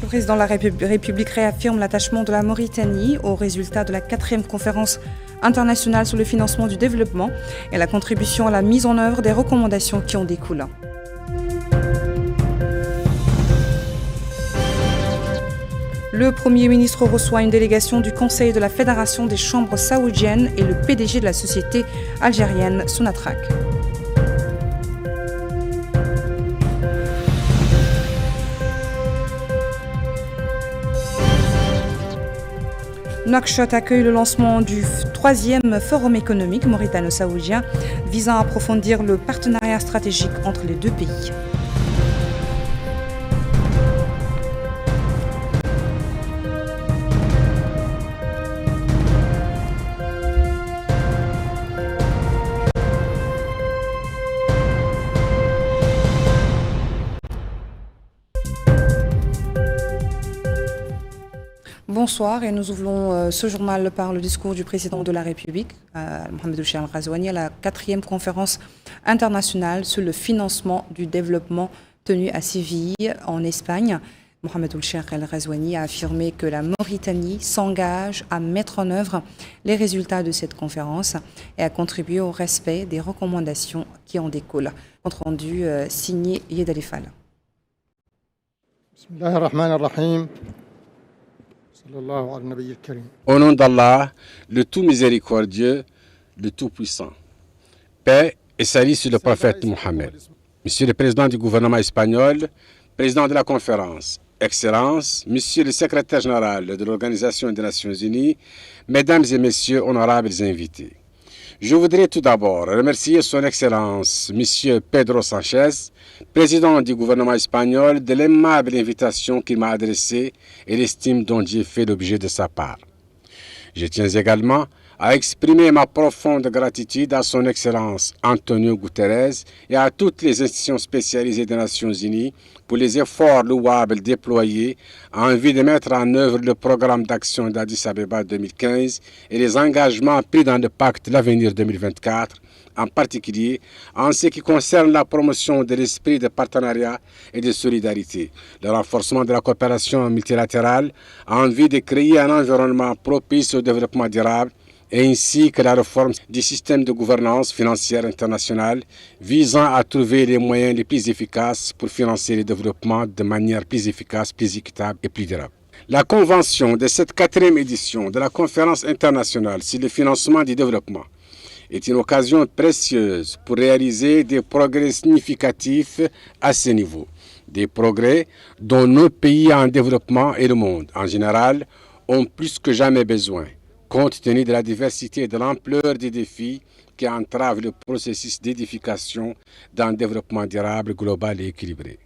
Le président de la République réaffirme l'attachement de la Mauritanie aux résultats de la 4e conférence internationale sur le financement du développement et la contribution à la mise en œuvre des recommandations qui en découlent. Le Premier ministre reçoit une délégation du Conseil de la Fédération des chambres saoudiennes et le PDG de la société algérienne Sonatrach. Nouakchott accueille le lancement du 3e forum économique mauritano-saoudien visant à approfondir le partenariat stratégique entre les deux pays. Bonsoir et nous ouvrons ce journal par le discours du président de la République, Mohamed Ould Cheikh El Ghazouani, à la 4e conférence internationale sur le financement du développement tenue à Séville, en Espagne. Mohamed Ould Cheikh El Ghazouani a affirmé que la Mauritanie s'engage à mettre en œuvre les résultats de cette conférence et à contribuer au respect des recommandations qui en découlent. Compte rendu signé Yed Alifal. Bismillahirrahmanirrahim. Au nom d'Allah, le tout miséricordieux, le tout puissant. Paix et salut sur le prophète Mohammed. Monsieur le président du gouvernement espagnol, président de la conférence, Excellences, Monsieur le secrétaire général de l'Organisation des Nations Unies, Mesdames et Messieurs, honorables invités. Je voudrais tout d'abord remercier son Excellence, Monsieur Pedro Sánchez, président du gouvernement espagnol, de l'aimable invitation qu'il m'a adressée et l'estime dont j'ai fait l'objet de sa part. Je tiens également à exprimer ma profonde gratitude à son Excellence Antonio Guterres et à toutes les institutions spécialisées des Nations Unies pour les efforts louables déployés en vue de mettre en œuvre le programme d'action d'Addis Abeba 2015 et les engagements pris dans le pacte L'Avenir 2024, en particulier en ce qui concerne la promotion de l'esprit de partenariat et de solidarité, le renforcement de la coopération multilatérale en vue de créer un environnement propice au développement durable ainsi que la réforme du système de gouvernance financière internationale visant à trouver les moyens les plus efficaces pour financer le développement de manière plus efficace, plus équitable et plus durable. La convention de cette 4e édition de la conférence internationale sur le financement du développement est une occasion précieuse pour réaliser des progrès significatifs à ce niveau. Des progrès dont nos pays en développement et le monde en général ont plus que jamais besoin, compte tenu de la diversité et de l'ampleur des défis qui entravent le processus d'édification d'un développement durable, global et équilibré.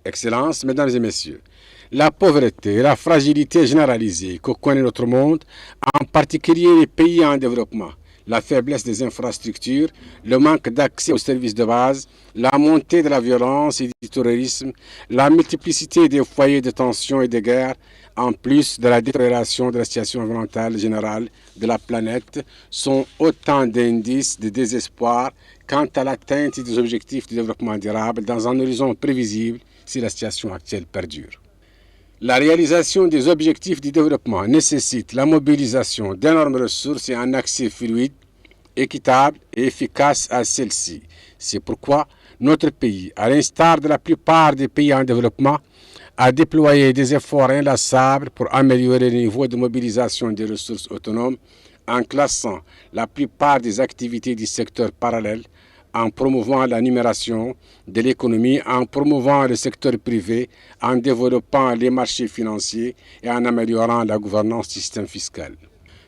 Excellences, Mesdames et Messieurs, la pauvreté et la fragilité généralisée que connaît notre monde, en particulier les pays en développement, la faiblesse des infrastructures, le manque d'accès aux services de base, la montée de la violence et du terrorisme, la multiplicité des foyers de tension et de guerre, en plus de la détérioration de la situation environnementale générale de la planète, sont autant d'indices de désespoir quant à l'atteinte des objectifs de développement durable dans un horizon prévisible si la situation actuelle perdure. La réalisation des objectifs du développement nécessite la mobilisation d'énormes ressources et un accès fluide, équitable et efficace à celles-ci. C'est pourquoi notre pays, à l'instar de la plupart des pays en développement, a déployé des efforts inlassables pour améliorer le niveau de mobilisation des ressources autonomes en classant la plupart des activités du secteur parallèle, en promouvant la numération de l'économie, en promouvant le secteur privé, en développant les marchés financiers et en améliorant la gouvernance du système fiscal.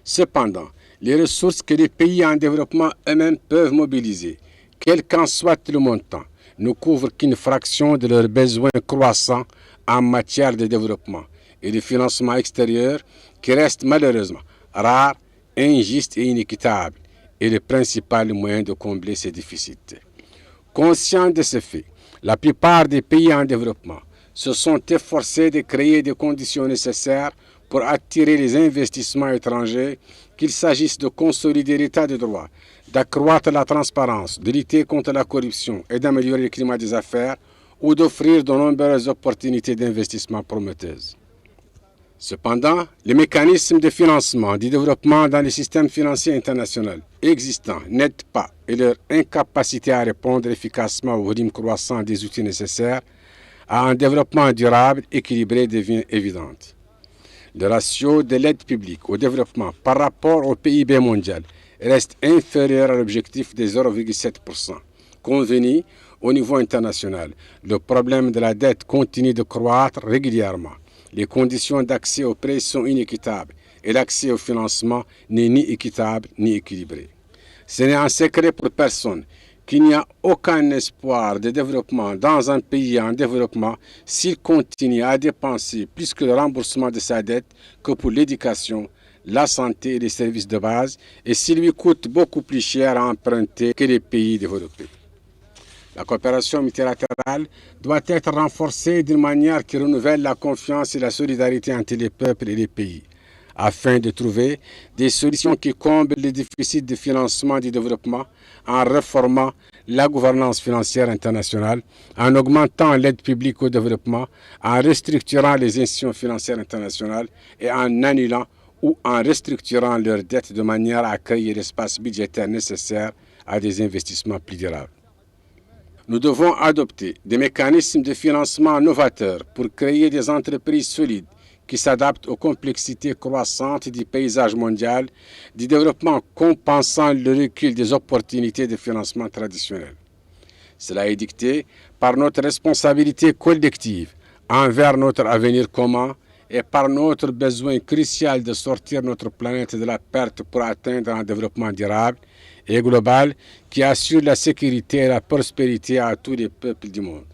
Cependant, les ressources que les pays en développement eux-mêmes peuvent mobiliser, quel qu'en soit le montant, ne couvrent qu'une fraction de leurs besoins croissants en matière de développement et de financement extérieur qui reste malheureusement rare, injuste et inéquitable est le principal moyen de combler ces déficits. Conscients de ce fait, la plupart des pays en développement se sont efforcés de créer des conditions nécessaires pour attirer les investissements étrangers, qu'il s'agisse de consolider l'état de droit, d'accroître la transparence, de lutter contre la corruption et d'améliorer le climat des affaires, ou d'offrir de nombreuses opportunités d'investissement prometteuses. Cependant, les mécanismes de financement du développement dans les systèmes financiers internationaux existants n'aident pas et leur incapacité à répondre efficacement au volume croissant des outils nécessaires à un développement durable équilibré devient évidente. Le ratio de l'aide publique au développement par rapport au PIB mondial reste inférieur à l'objectif de 0,7%, convenu au niveau international. Le problème de la dette continue de croître régulièrement. Les conditions d'accès aux prêts sont inéquitables et l'accès au financement n'est ni équitable ni équilibré. Ce n'est un secret pour personne qu'il n'y a aucun espoir de développement dans un pays en développement s'il continue à dépenser plus que le remboursement de sa dette que pour l'éducation, la santé et les services de base, et s'il lui coûte beaucoup plus cher à emprunter que les pays développés. La coopération multilatérale doit être renforcée d'une manière qui renouvelle la confiance et la solidarité entre les peuples et les pays, afin de trouver des solutions qui comblent les déficits de financement du développement en réformant la gouvernance financière internationale, en augmentant l'aide publique au développement, en restructurant les institutions financières internationales et en annulant ou en restructurant leurs dettes de manière à créer l'espace budgétaire nécessaire à des investissements plus durables. Nous devons adopter des mécanismes de financement novateurs pour créer des entreprises solides qui s'adaptent aux complexités croissantes du paysage mondial, du développement compensant le recul des opportunités de financement traditionnelles. Cela est dicté par notre responsabilité collective envers notre avenir commun et par notre besoin crucial de sortir notre planète de la perte pour atteindre un développement durable et global qui assure la sécurité et la prospérité à tous les peuples du monde.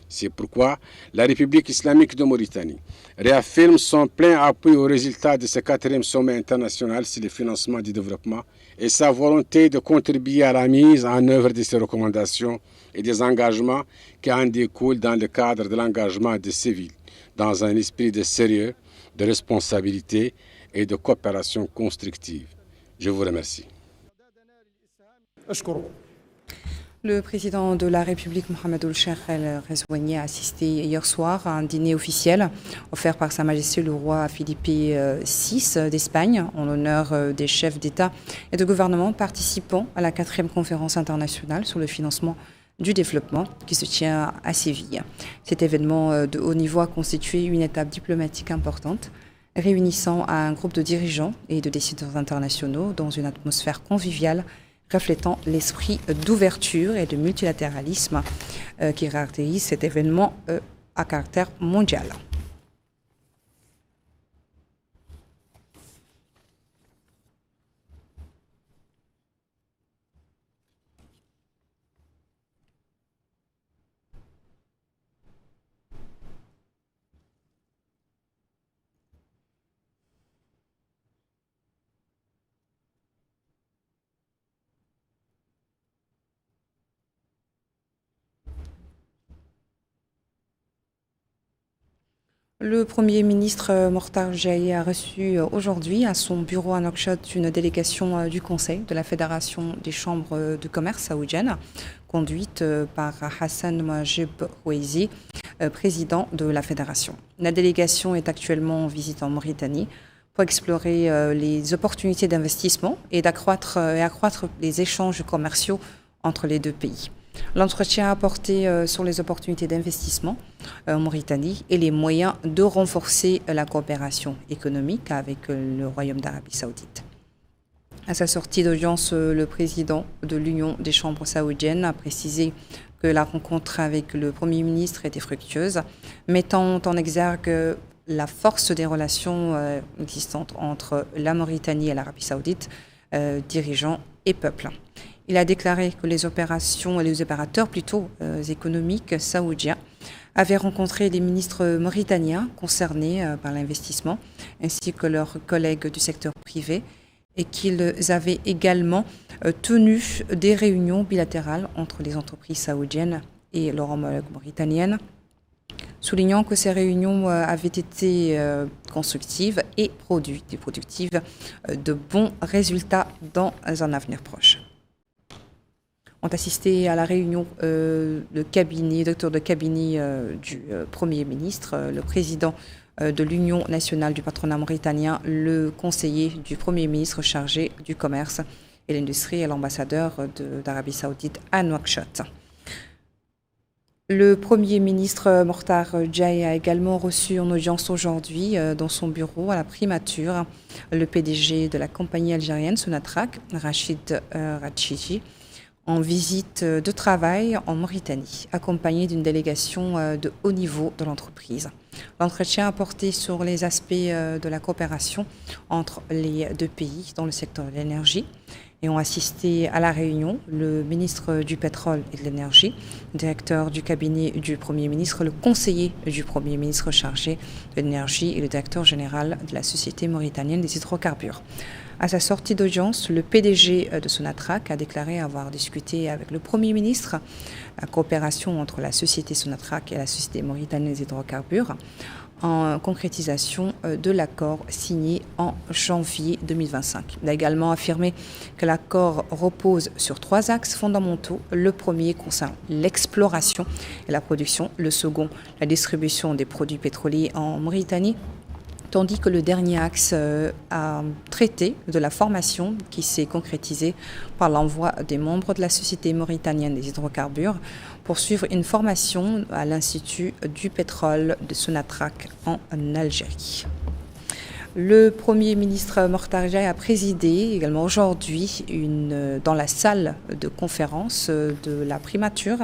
C'est pourquoi la République islamique de Mauritanie réaffirme son plein appui aux résultats de ce 4e sommet international sur le financement du développement et sa volonté de contribuer à la mise en œuvre de ces recommandations et des engagements qui en découlent dans le cadre de l'engagement de Séville, dans un esprit de sérieux, de responsabilité et de coopération constructive. Je vous remercie. Le président de la République, Mohamed Ould-Cheikh El Ghazouani, a assisté hier soir à un dîner officiel offert par Sa Majesté le roi Philippe VI d'Espagne en l'honneur des chefs d'État et de gouvernement participant à la 4e conférence internationale sur le financement du développement qui se tient à Séville. Cet événement de haut niveau a constitué une étape diplomatique importante, réunissant un groupe de dirigeants et de décideurs internationaux dans une atmosphère conviviale reflétant l'esprit d'ouverture et de multilatéralisme qui caractérise cet événement à caractère mondial. Le Premier ministre Mortar Djaye a reçu aujourd'hui à son bureau à Nouakchott une délégation du Conseil de la Fédération des chambres de commerce saoudiennes, conduite par Hassan Majib Roueizi, président de la Fédération. La délégation est actuellement en visite en Mauritanie pour explorer les opportunités d'investissement et accroître les échanges commerciaux entre les deux pays. L'entretien a porté sur les opportunités d'investissement en Mauritanie et les moyens de renforcer la coopération économique avec le Royaume d'Arabie Saoudite. À sa sortie d'audience, le président de l'Union des chambres saoudiennes a précisé que la rencontre avec le Premier ministre était fructueuse, mettant en exergue la force des relations existantes entre la Mauritanie et l'Arabie Saoudite, dirigeants et peuples. Il a déclaré que les opérateurs économiques saoudiens avaient rencontré les ministres mauritaniens concernés par l'investissement, ainsi que leurs collègues du secteur privé, et qu'ils avaient également tenu des réunions bilatérales entre les entreprises saoudiennes et leur homologue mauritanienne, soulignant que ces réunions avaient été constructives et productives de bons résultats dans un avenir proche. ont assisté à la réunion docteur de cabinet du Premier ministre, le président de l'Union nationale du patronat mauritanien, le conseiller du Premier ministre chargé du commerce et l'industrie et l'ambassadeur d'Arabie Saoudite à Nouakchott. Le Premier ministre Mortar Djaï a également reçu en audience aujourd'hui dans son bureau à la primature le PDG de la compagnie algérienne Sonatrach, Rachid Ratchiji, en visite de travail en Mauritanie, accompagné d'une délégation de haut niveau de l'entreprise. L'entretien a porté sur les aspects de la coopération entre les deux pays dans le secteur de l'énergie et ont assisté à la réunion le ministre du pétrole et de l'énergie, le directeur du cabinet du Premier ministre, le conseiller du Premier ministre chargé de l'énergie et le directeur général de la Société mauritanienne des hydrocarbures. À sa sortie d'audience, le PDG de Sonatrach a déclaré avoir discuté avec le Premier ministre la coopération entre la Société Sonatrach et la Société mauritanienne des hydrocarbures en concrétisation de l'accord signé en janvier 2025. Il a également affirmé que l'accord repose sur 3 axes fondamentaux. Le premier concerne l'exploration et la production, le second, la distribution des produits pétroliers en Mauritanie, tandis que le dernier axe a traité de la formation qui s'est concrétisée par l'envoi des membres de la Société mauritanienne des hydrocarbures pour suivre une formation à l'Institut du pétrole de Sonatrach en Algérie. Le Premier ministre Mortar Djaï a présidé également aujourd'hui dans la salle de conférence de la primature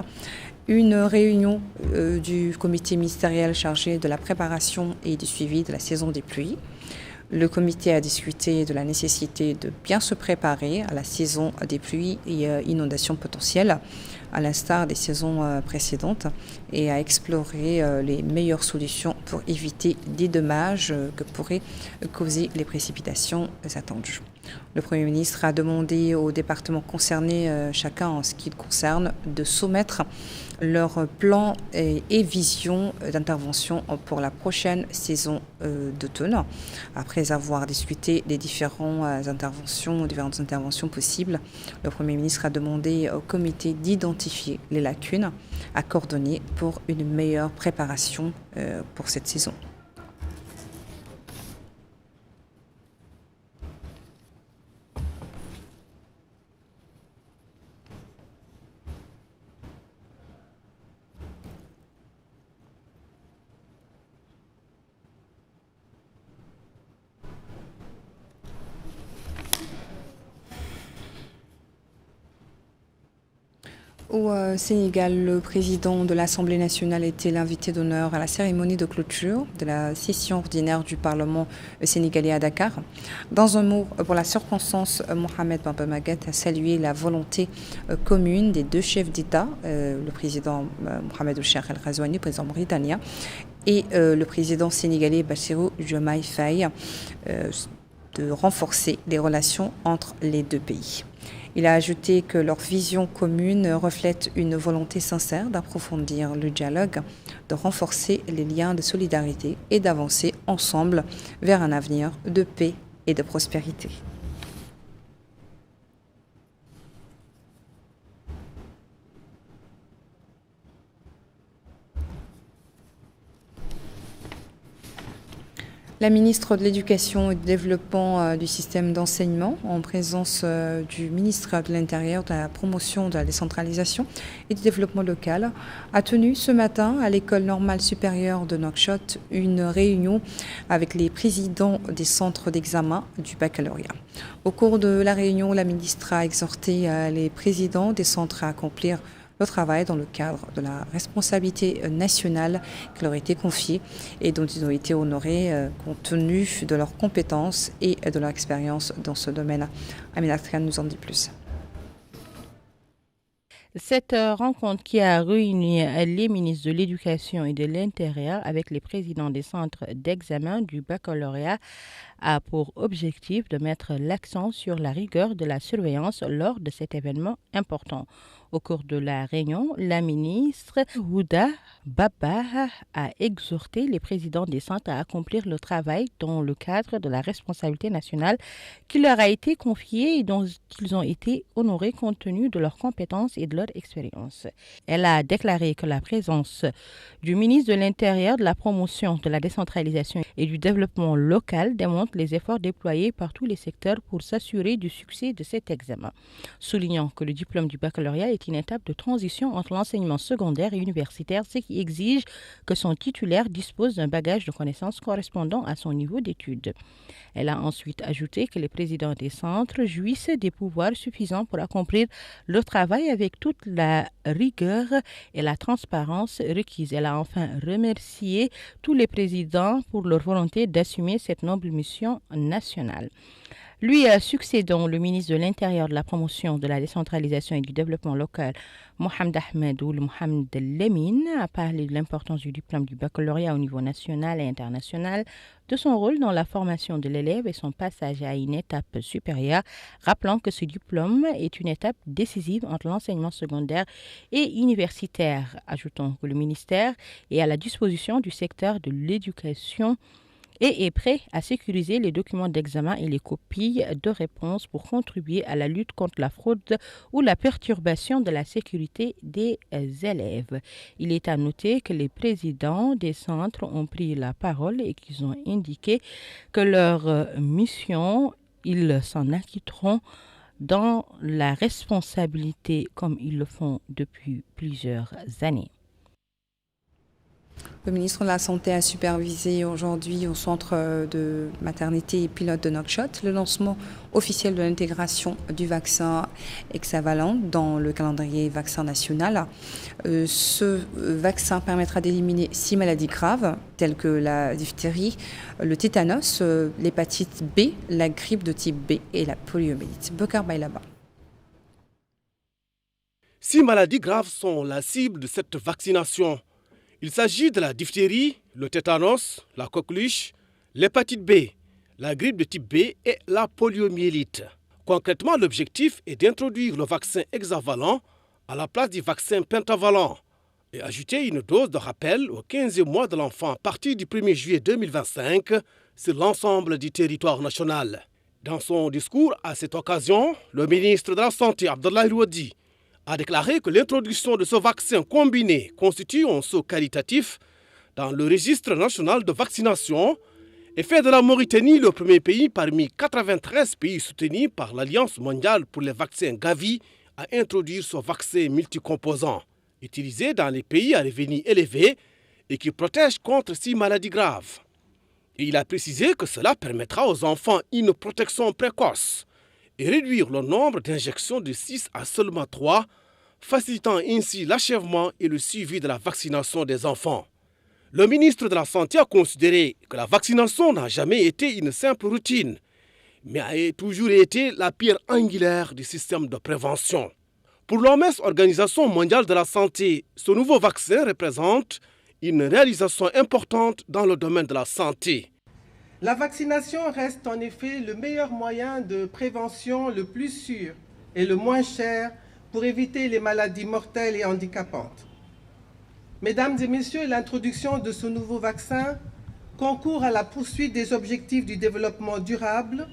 une réunion du comité ministériel chargé de la préparation et du suivi de la saison des pluies. Le comité a discuté de la nécessité de bien se préparer à la saison des pluies et inondations potentielles, à l'instar des saisons précédentes, et a exploré les meilleures solutions pour éviter des dommages que pourraient causer les précipitations attendues. Le Premier ministre a demandé aux départements concernés, chacun en ce qui le concerne, de soumettre leur plan et vision d'intervention pour la prochaine saison d'automne. Après avoir discuté des différentes interventions possibles, le Premier ministre a demandé au comité d'identifier les lacunes à coordonner pour une meilleure préparation pour cette saison. Au Sénégal, le président de l'Assemblée nationale était l'invité d'honneur à la cérémonie de clôture de la session ordinaire du Parlement sénégalais à Dakar. Dans un mot pour la circonstance, Mohamed Bamba Maguette a salué la volonté commune des deux chefs d'État, le président Mohamed Cheikh El Ghazouani, président mauritanien, et le président sénégalais Bassirou Diomaye Faye, de renforcer les relations entre les deux pays. Il a ajouté que leur vision commune reflète une volonté sincère d'approfondir le dialogue, de renforcer les liens de solidarité et d'avancer ensemble vers un avenir de paix et de prospérité. La ministre de l'Éducation et du Développement du système d'enseignement, en présence du ministre de l'Intérieur, de la promotion de la décentralisation et du développement local, a tenu ce matin à l'École normale supérieure de Nouakchott une réunion avec les présidents des centres d'examen du baccalauréat. Au cours de la réunion, la ministre a exhorté les présidents des centres à accomplir le travail dans le cadre de la responsabilité nationale qui leur a été confiée et dont ils ont été honorés compte tenu de leurs compétences et de leur expérience dans ce domaine. Aminat Khan nous en dit plus. Cette rencontre qui a réuni les ministres de l'Éducation et de l'Intérieur avec les présidents des centres d'examen du baccalauréat a pour objectif de mettre l'accent sur la rigueur de la surveillance lors de cet événement important. Au cours de la réunion, la ministre Houda Baba a exhorté les présidents des centres à accomplir le travail dans le cadre de la responsabilité nationale qui leur a été confiée et dont ils ont été honorés compte tenu de leurs compétences et de leur expérience. Elle a déclaré que la présence du ministre de l'Intérieur, de la promotion de la décentralisation et du développement local démontre les efforts déployés par tous les secteurs pour s'assurer du succès de cet examen, soulignant que le diplôme du baccalauréat est une étape de transition entre l'enseignement secondaire et universitaire, ce qui exige que son titulaire dispose d'un bagage de connaissances correspondant à son niveau d'études. Elle a ensuite ajouté que les présidents des centres jouissent des pouvoirs suffisants pour accomplir leur travail avec toute la rigueur et la transparence requises. Elle a enfin remercié tous les présidents pour leur volonté d'assumer cette noble mission nationale. Lui succédant, le ministre de l'Intérieur, de la promotion de la décentralisation et du développement local, Mohamed Ahmed Ould Mohamed Lemine, a parlé de l'importance du diplôme du baccalauréat au niveau national et international, de son rôle dans la formation de l'élève et son passage à une étape supérieure, rappelant que ce diplôme est une étape décisive entre l'enseignement secondaire et universitaire. Ajoutons que le ministère est à la disposition du secteur de l'éducation et est prêt à sécuriser les documents d'examen et les copies de réponses pour contribuer à la lutte contre la fraude ou la perturbation de la sécurité des élèves. Il est à noter que les présidents des centres ont pris la parole et qu'ils ont indiqué que leur mission, ils s'en acquitteront dans la responsabilité comme ils le font depuis plusieurs années. Le ministre de la Santé a supervisé aujourd'hui au centre de maternité et pilote de Nouakchott le lancement officiel de l'intégration du vaccin hexavalent dans le calendrier vaccin national. Ce vaccin permettra d'éliminer 6 maladies graves telles que la diphtérie, le tétanos, l'hépatite B, la grippe de type B et la poliomyélite. Bokar Bailaba. 6 maladies graves sont la cible de cette vaccination. Il s'agit de la diphtérie, le tétanos, la coqueluche, l'hépatite B, la grippe de type B et la poliomyélite. Concrètement, l'objectif est d'introduire le vaccin hexavalent à la place du vaccin pentavalent et ajouter une dose de rappel au 15e mois de l'enfant à partir du 1er juillet 2025 sur l'ensemble du territoire national. Dans son discours à cette occasion, le ministre de la Santé, Abdoulaye Louadi, a déclaré que l'introduction de ce vaccin combiné constitue un saut qualitatif dans le registre national de vaccination et fait de la Mauritanie le premier pays parmi 93 pays soutenus par l'Alliance mondiale pour les vaccins Gavi à introduire ce vaccin multicomposant, utilisé dans les pays à revenus élevés et qui protège contre 6 maladies graves. Et il a précisé que cela permettra aux enfants une protection précoce et réduire le nombre d'injections de 6 à seulement 3, facilitant ainsi l'achèvement et le suivi de la vaccination des enfants. Le ministre de la Santé a considéré que la vaccination n'a jamais été une simple routine, mais a toujours été la pierre angulaire du système de prévention. Pour l'OMS, Organisation mondiale de la santé, ce nouveau vaccin représente une réalisation importante dans le domaine de la santé. La vaccination reste en effet le meilleur moyen de prévention le plus sûr et le moins cher pour éviter les maladies mortelles et handicapantes. Mesdames et messieurs, l'introduction de ce nouveau vaccin concourt à la poursuite des objectifs du développement durable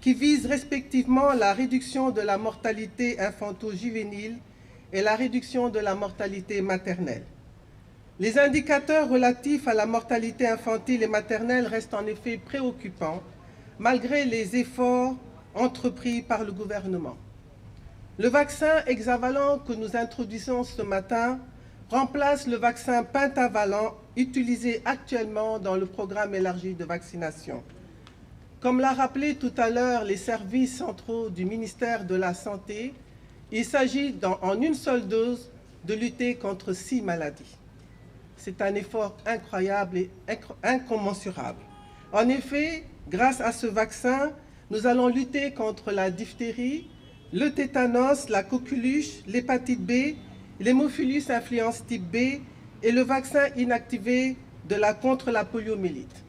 qui visent respectivement la réduction de la mortalité infanto-juvénile et la réduction de la mortalité maternelle. Les indicateurs relatifs à la mortalité infantile et maternelle restent en effet préoccupants, malgré les efforts entrepris par le gouvernement. Le vaccin hexavalent que nous introduisons ce matin remplace le vaccin pentavalent utilisé actuellement dans le programme élargi de vaccination. Comme l'a rappelé tout à l'heure les services centraux du ministère de la Santé, il s'agit en une seule dose de lutter contre 6 maladies. C'est un effort incroyable et incommensurable. En effet, grâce à ce vaccin, nous allons lutter contre la diphtérie, le tétanos, la coqueluche, l'hépatite B, l'hémophilus influenza type B et le vaccin inactivé contre la poliomyélite.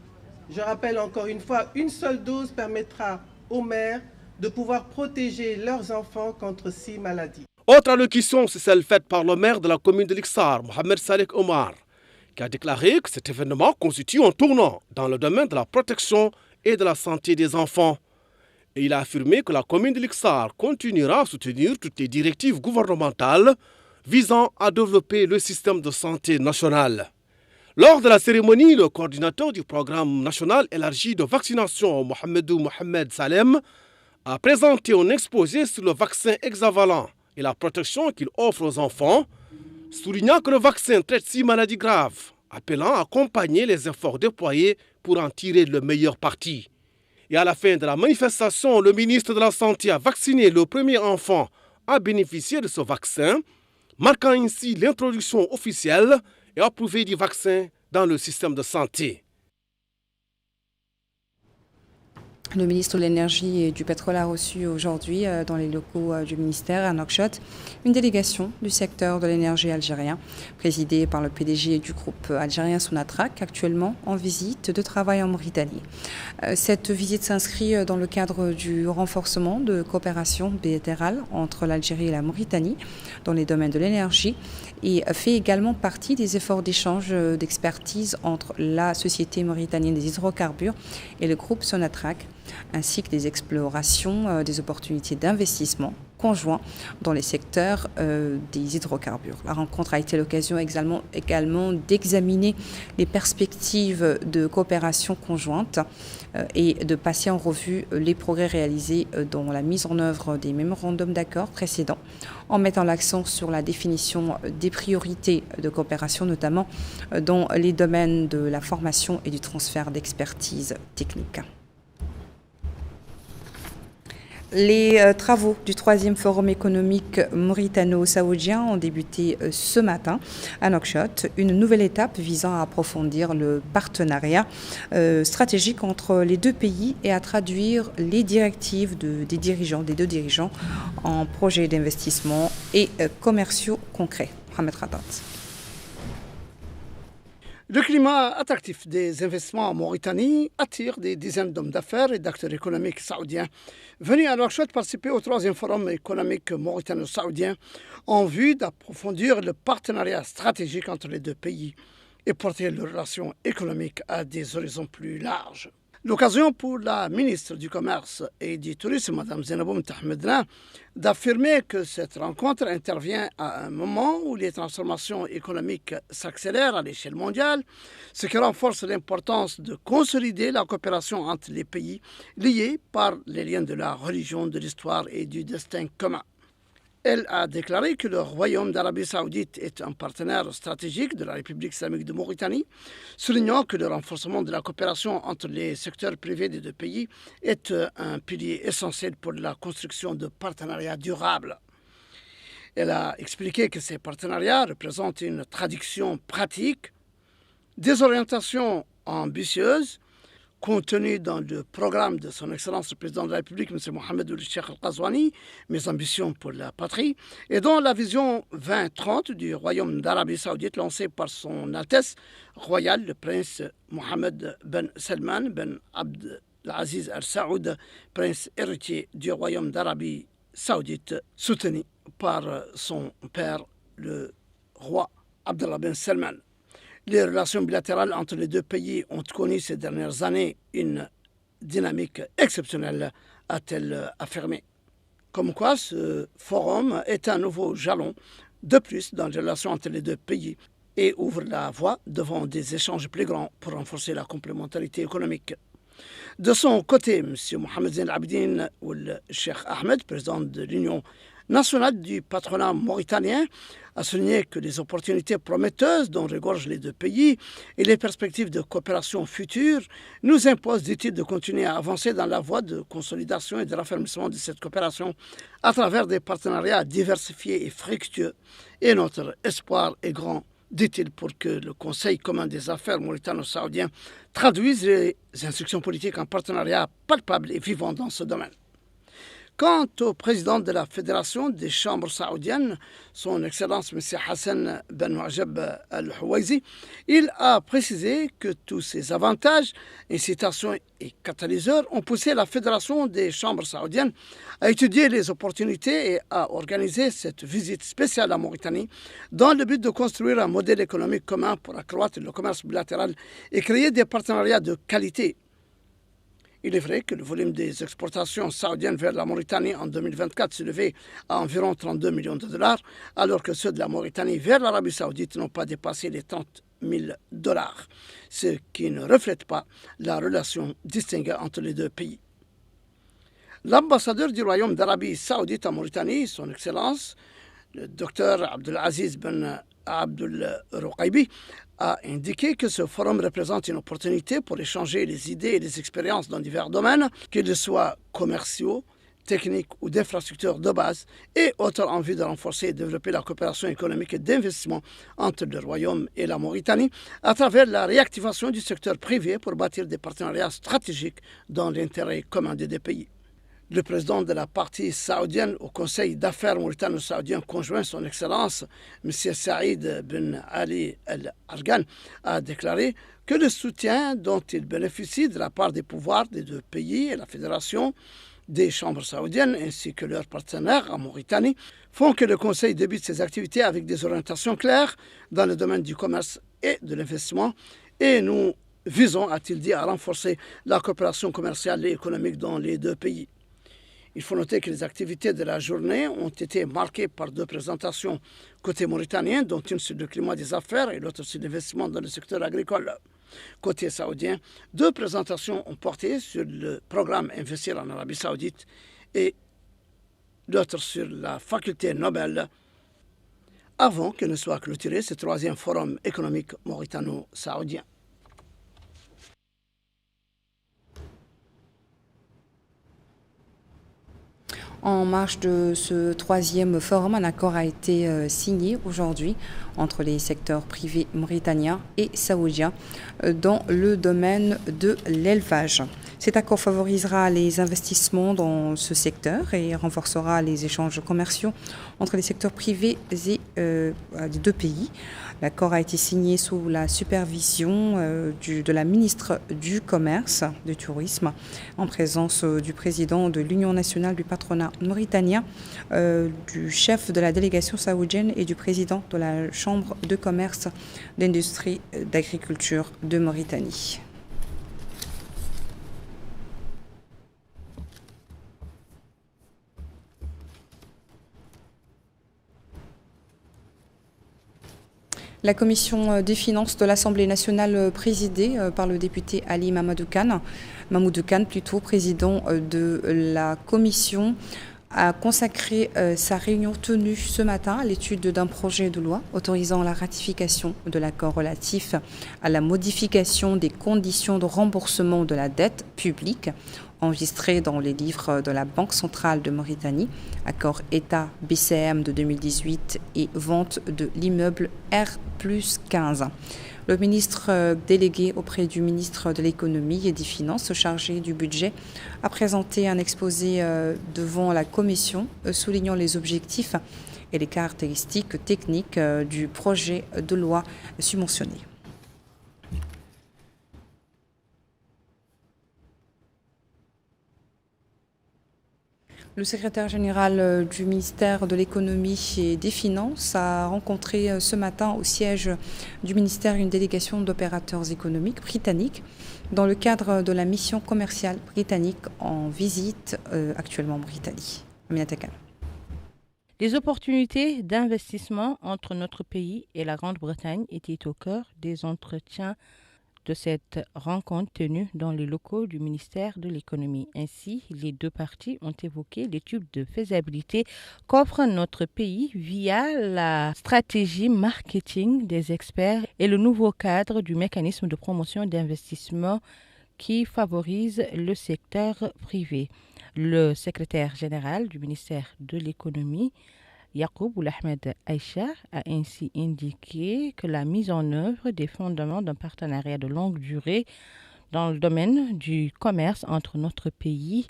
Je rappelle encore une fois, une seule dose permettra aux mères de pouvoir protéger leurs enfants contre 6 maladies. Autre allocution, c'est celle faite par le maire de la commune de Lixar, Mohamed Saleh Omar, qui a déclaré que cet événement constitue un tournant dans le domaine de la protection et de la santé des enfants. Et il a affirmé que la commune de Lixar continuera à soutenir toutes les directives gouvernementales visant à développer le système de santé national. Lors de la cérémonie, le coordinateur du programme national élargi de vaccination, Mohamed Salem, a présenté un exposé sur le vaccin hexavalent et la protection qu'il offre aux enfants, soulignant que le vaccin traite 6 maladies graves, appelant à accompagner les efforts déployés pour en tirer le meilleur parti. Et à la fin de la manifestation, le ministre de la Santé a vacciné le premier enfant à bénéficier de ce vaccin, marquant ainsi l'introduction officielle et approuvée du vaccin dans le système de santé. Le ministre de l'Énergie et du Pétrole a reçu aujourd'hui dans les locaux du ministère à Nouakchott une délégation du secteur de l'énergie algérien, présidée par le PDG du groupe algérien Sonatrach, actuellement en visite de travail en Mauritanie. Cette visite s'inscrit dans le cadre du renforcement de coopération bilatérale entre l'Algérie et la Mauritanie dans les domaines de l'énergie et fait également partie des efforts d'échange d'expertise entre la Société mauritanienne des hydrocarbures et le groupe Sonatrach, ainsi que des explorations des opportunités d'investissement conjoints dans les secteurs des hydrocarbures. La rencontre a été l'occasion également d'examiner les perspectives de coopération conjointe et de passer en revue les progrès réalisés dans la mise en œuvre des mémorandums d'accord précédents, en mettant l'accent sur la définition des priorités de coopération, notamment dans les domaines de la formation et du transfert d'expertise technique. Les travaux du 3e Forum économique mauritano-saoudien ont débuté ce matin à Nouakchott, une nouvelle étape visant à approfondir le partenariat stratégique entre les deux pays et à traduire les directives des deux dirigeants en projets d'investissement et commerciaux concrets. Mohamed Khatat. Le climat attractif des investissements en Mauritanie attire des dizaines d'hommes d'affaires et d'acteurs économiques saoudiens venus à Nouakchott participer au 3e Forum économique mauritano-saoudien en vue d'approfondir le partenariat stratégique entre les deux pays et porter leurs relations économiques à des horizons plus larges. L'occasion pour la ministre du Commerce et du Tourisme, Mme Zeinaboum Tahmedna, d'affirmer que cette rencontre intervient à un moment où les transformations économiques s'accélèrent à l'échelle mondiale, ce qui renforce l'importance de consolider la coopération entre les pays liés par les liens de la religion, de l'histoire et du destin commun. Elle a déclaré que le Royaume d'Arabie Saoudite est un partenaire stratégique de la République islamique de Mauritanie, soulignant que le renforcement de la coopération entre les secteurs privés des deux pays est un pilier essentiel pour la construction de partenariats durables. Elle a expliqué que ces partenariats représentent une traduction pratique des orientations ambitieuses contenues dans le programme de son Excellence le Président de la République, M. Mohamed Ould Cheikh Al-Ghazouani, Mes ambitions pour la patrie, et dans la vision 2030 du Royaume d'Arabie Saoudite lancée par son Altesse royale, le prince Mohamed Ben Salman Ben Abdelaziz Al Saoud, prince héritier du Royaume d'Arabie Saoudite, soutenu par son père, le roi Abdallah Ben Salman. Les relations bilatérales entre les deux pays ont connu ces dernières années une dynamique exceptionnelle, a-t-elle affirmé. Comme quoi, ce forum est un nouveau jalon de plus dans les relations entre les deux pays et ouvre la voie devant des échanges plus grands pour renforcer la complémentarité économique. De son côté, M. Mohamed Zein Abidine Ould Cheikh Ahmed, président de l'Union nationale du patronat mauritanien, a souligné que les opportunités prometteuses dont regorgent les deux pays et les perspectives de coopération future nous imposent, dit-il, de continuer à avancer dans la voie de consolidation et de raffermissement de cette coopération à travers des partenariats diversifiés et fructueux. Et notre espoir est grand, dit-il, pour que le Conseil commun des affaires mauritano-saoudien traduise les instructions politiques en partenariat palpable et vivant dans ce domaine. Quant au président de la Fédération des chambres saoudiennes, son Excellence M. Hassan Ben Mu'jab Al-Houaizi, il a précisé que tous ces avantages, incitations et catalyseurs ont poussé la Fédération des chambres saoudiennes à étudier les opportunités et à organiser cette visite spéciale à Mauritanie dans le but de construire un modèle économique commun pour accroître le commerce bilatéral et créer des partenariats de qualité. Il est vrai que le volume des exportations saoudiennes vers la Mauritanie en 2024 s'élevait à environ 32 millions de dollars, alors que ceux de la Mauritanie vers l'Arabie saoudite n'ont pas dépassé les 30 000 dollars, ce qui ne reflète pas la relation distinguée entre les deux pays. L'ambassadeur du Royaume d'Arabie saoudite en Mauritanie, son Excellence, le Dr Abdelaziz Ben Abdul Ruqaybi, a indiqué que ce forum représente une opportunité pour échanger les idées et les expériences dans divers domaines, qu'ils soient commerciaux, techniques ou d'infrastructures de base, et autres en vue de renforcer et développer la coopération économique et d'investissement entre le Royaume et la Mauritanie à travers la réactivation du secteur privé pour bâtir des partenariats stratégiques dans l'intérêt commun des deux pays. Le président de la partie saoudienne au Conseil d'affaires mauritano-saoudien conjoint, son Excellence, M. Saïd Ben Ali Al-Argan, a déclaré que le soutien dont il bénéficie de la part des pouvoirs des deux pays et la Fédération des chambres saoudiennes ainsi que leurs partenaires en Mauritanie font que le Conseil débute ses activités avec des orientations claires dans le domaine du commerce et de l'investissement et nous visons, a-t-il dit, à renforcer la coopération commerciale et économique dans les deux pays. Il faut noter que les activités de la journée ont été marquées par deux présentations côté mauritanien, dont une sur le climat des affaires et l'autre sur l'investissement dans le secteur agricole. Côté saoudien, deux présentations ont porté sur le programme Investir en Arabie saoudite et l'autre sur la faculté Nobel, avant que ne soit clôturé ce troisième forum économique mauritano-saoudien. En marge de ce troisième forum, un accord a été signé aujourd'hui entre les secteurs privés mauritaniens et saoudiens dans le domaine de l'élevage. Cet accord favorisera les investissements dans ce secteur et renforcera les échanges commerciaux entre les secteurs privés et des deux pays. L'accord a été signé sous la supervision de la ministre du Commerce, du Tourisme, en présence du président de l'Union nationale du patronat mauritanien, du chef de la délégation saoudienne et du président de la Chambre de commerce, d'industrie, d'agriculture de Mauritanie. La commission des finances de l'Assemblée nationale présidée par le député Ali Mamadou Khan, président de la commission, a consacré sa réunion tenue ce matin à l'étude d'un projet de loi autorisant la ratification de l'accord relatif à la modification des conditions de remboursement de la dette publique enregistré dans les livres de la Banque centrale de Mauritanie, accord État-BCM de 2018 et vente de l'immeuble R+15. Le ministre délégué auprès du ministre de l'Économie et des Finances chargé du budget a présenté un exposé devant la commission soulignant les objectifs et les caractéristiques techniques du projet de loi subventionné. Le secrétaire général du ministère de l'Économie et des Finances a rencontré ce matin au siège du ministère une délégation d'opérateurs économiques britanniques dans le cadre de la mission commerciale britannique en visite actuellement en Mauritanie. Aminata Khan. Les opportunités d'investissement entre notre pays et la Grande-Bretagne étaient au cœur des entretiens de cette rencontre tenue dans les locaux du ministère de l'Économie. Ainsi, les deux parties ont évoqué l'étude de faisabilité qu'offre notre pays via la stratégie marketing des experts et le nouveau cadre du mécanisme de promotion d'investissement qui favorise le secteur privé. Le secrétaire général du ministère de l'Économie, Yacoub Ahmed Aïcha, a ainsi indiqué que la mise en œuvre des fondements d'un partenariat de longue durée dans le domaine du commerce entre notre pays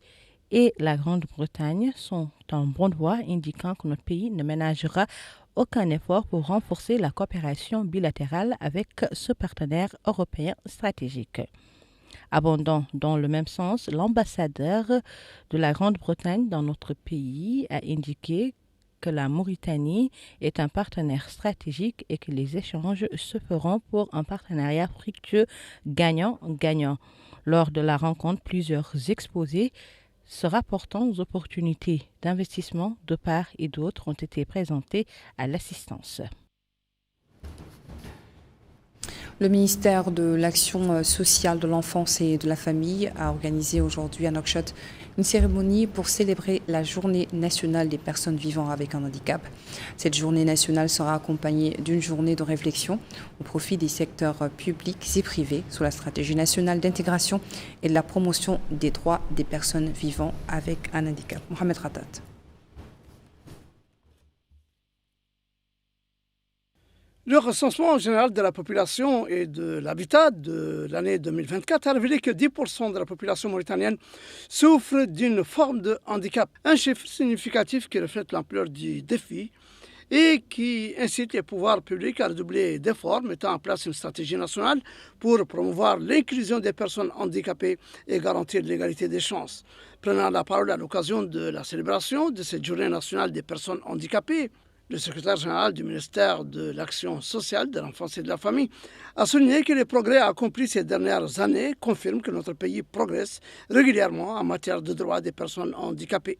et la Grande-Bretagne sont en bonne voie, indiquant que notre pays ne ménagera aucun effort pour renforcer la coopération bilatérale avec ce partenaire européen stratégique. Abondant dans le même sens, l'ambassadeur de la Grande-Bretagne dans notre pays a indiqué que la Mauritanie est un partenaire stratégique et que les échanges se feront pour un partenariat fructueux gagnant-gagnant. Lors de la rencontre, plusieurs exposés se rapportant aux opportunités d'investissement de part et d'autre ont été présentés à l'assistance. Le ministère de l'Action sociale de l'enfance et de la famille a organisé aujourd'hui à Nouakchott une cérémonie pour célébrer la Journée nationale des personnes vivant avec un handicap. Cette journée nationale sera accompagnée d'une journée de réflexion au profit des secteurs publics et privés sous la stratégie nationale d'intégration et de la promotion des droits des personnes vivant avec un handicap. Mohamed Ratat. Le recensement général de la population et de l'habitat de l'année 2024 a révélé que 10% de la population mauritanienne souffre d'une forme de handicap. Un chiffre significatif qui reflète l'ampleur du défi et qui incite les pouvoirs publics à redoubler d'efforts, mettant en place une stratégie nationale pour promouvoir l'inclusion des personnes handicapées et garantir l'égalité des chances. Prenant la parole à l'occasion de la célébration de cette journée nationale des personnes handicapées, le secrétaire général du ministère de l'Action sociale, de l'enfance et de la famille a souligné que les progrès accomplis ces dernières années confirment que notre pays progresse régulièrement en matière de droits des personnes handicapées.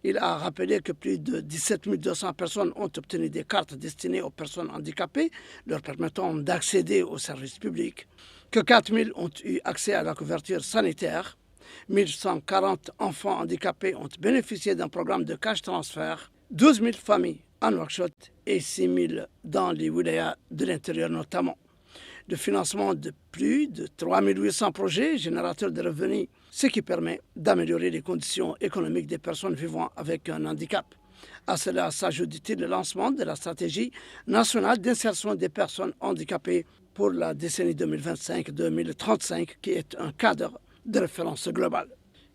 Il a rappelé que plus de 17 200 personnes ont obtenu des cartes destinées aux personnes handicapées, leur permettant d'accéder aux services publics, que 4 000 ont eu accès à la couverture sanitaire, 1 140 enfants handicapés ont bénéficié d'un programme de cash transfert, 12 000 familles à Nouakchott et 6 000 dans les wilayas de l'intérieur notamment. Le financement de plus de 3 800 projets générateurs de revenus, ce qui permet d'améliorer les conditions économiques des personnes vivant avec un handicap. À cela s'ajoute le lancement de la stratégie nationale d'insertion des personnes handicapées pour la décennie 2025-2035, qui est un cadre de référence globale.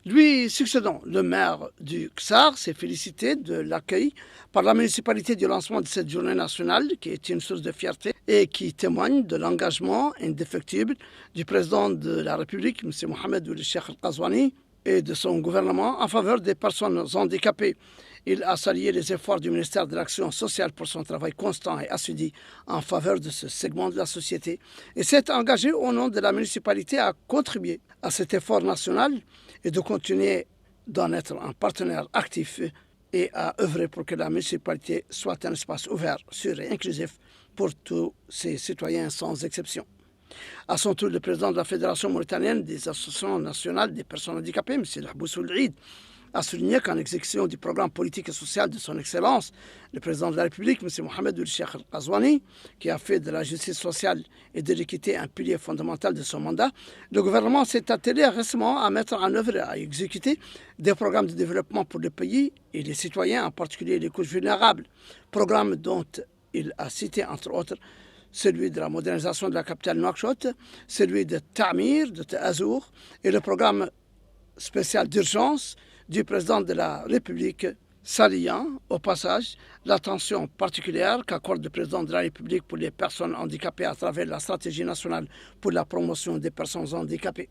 Lui succédant, le maire du Ksar s'est félicité de l'accueil par la municipalité du lancement de cette journée nationale, qui est une source de fierté et qui témoigne de l'engagement indéfectible du président de la République, M. Mohamed Ould Cheikh Al-Qazouani, et de son gouvernement en faveur des personnes handicapées. Il a salué les efforts du ministère de l'Action sociale pour son travail constant et assidu en faveur de ce segment de la société et s'est engagé au nom de la municipalité à contribuer à cet effort national et de continuer d'en être un partenaire actif et à œuvrer pour que la municipalité soit un espace ouvert, sûr et inclusif pour tous ses citoyens sans exception. À son tour, le président de la Fédération mauritanienne des associations nationales des personnes handicapées, M. Lahbous Ould Eid, a souligné qu'en exécution du programme politique et social de son Excellence, le président de la République, M. Mohamed Ould Cheikh Al-Qazouani, qui a fait de la justice sociale et de l'équité un pilier fondamental de son mandat, le gouvernement s'est attelé récemment à mettre en œuvre et à exécuter des programmes de développement pour le pays et les citoyens, en particulier les couches vulnérables, programmes dont il a cité, entre autres, celui de la modernisation de la capitale Nouakchott, celui de Ta'mir, de Ta'azour, et le programme spécial d'urgence du président de la République, saluant au passage l'attention particulière qu'accorde le président de la République pour les personnes handicapées à travers la stratégie nationale pour la promotion des personnes handicapées.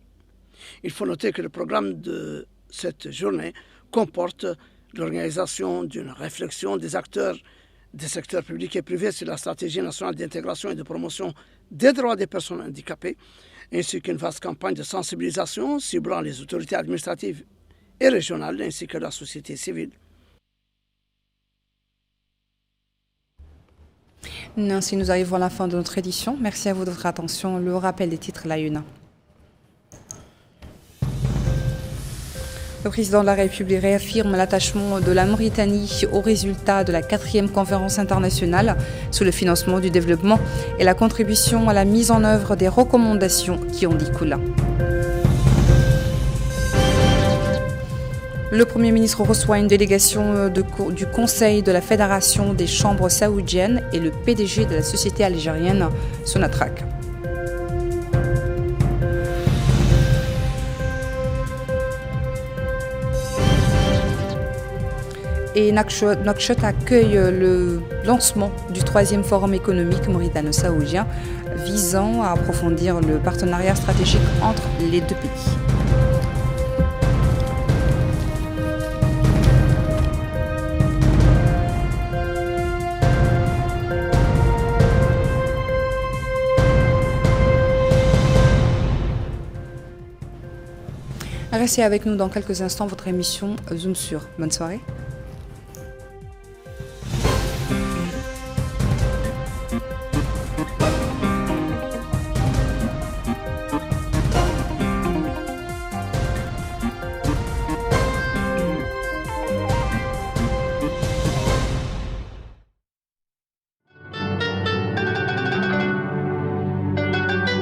Il faut noter que le programme de cette journée comporte l'organisation d'une réflexion des acteurs des secteurs publics et privés sur la stratégie nationale d'intégration et de promotion des droits des personnes handicapées, ainsi qu'une vaste campagne de sensibilisation ciblant les autorités administratives et régionales, ainsi que la société civile. Ainsi, nous arrivons à la fin de notre édition. Merci à vous de votre attention. Le rappel des titres, la une. Le président de la République réaffirme l'attachement de la Mauritanie aux résultats de la 4e conférence internationale sur le financement du développement et la contribution à la mise en œuvre des recommandations qui en découlent. Le Premier ministre reçoit une délégation du Conseil de la Fédération des chambres saoudiennes et le PDG de la société algérienne Sonatrach. et Nouakchott accueille le lancement du 3e forum économique mauritano-saoudien visant à approfondir le partenariat stratégique entre les deux pays. Restez avec nous dans quelques instants, votre émission Zoom sur. Bonne soirée.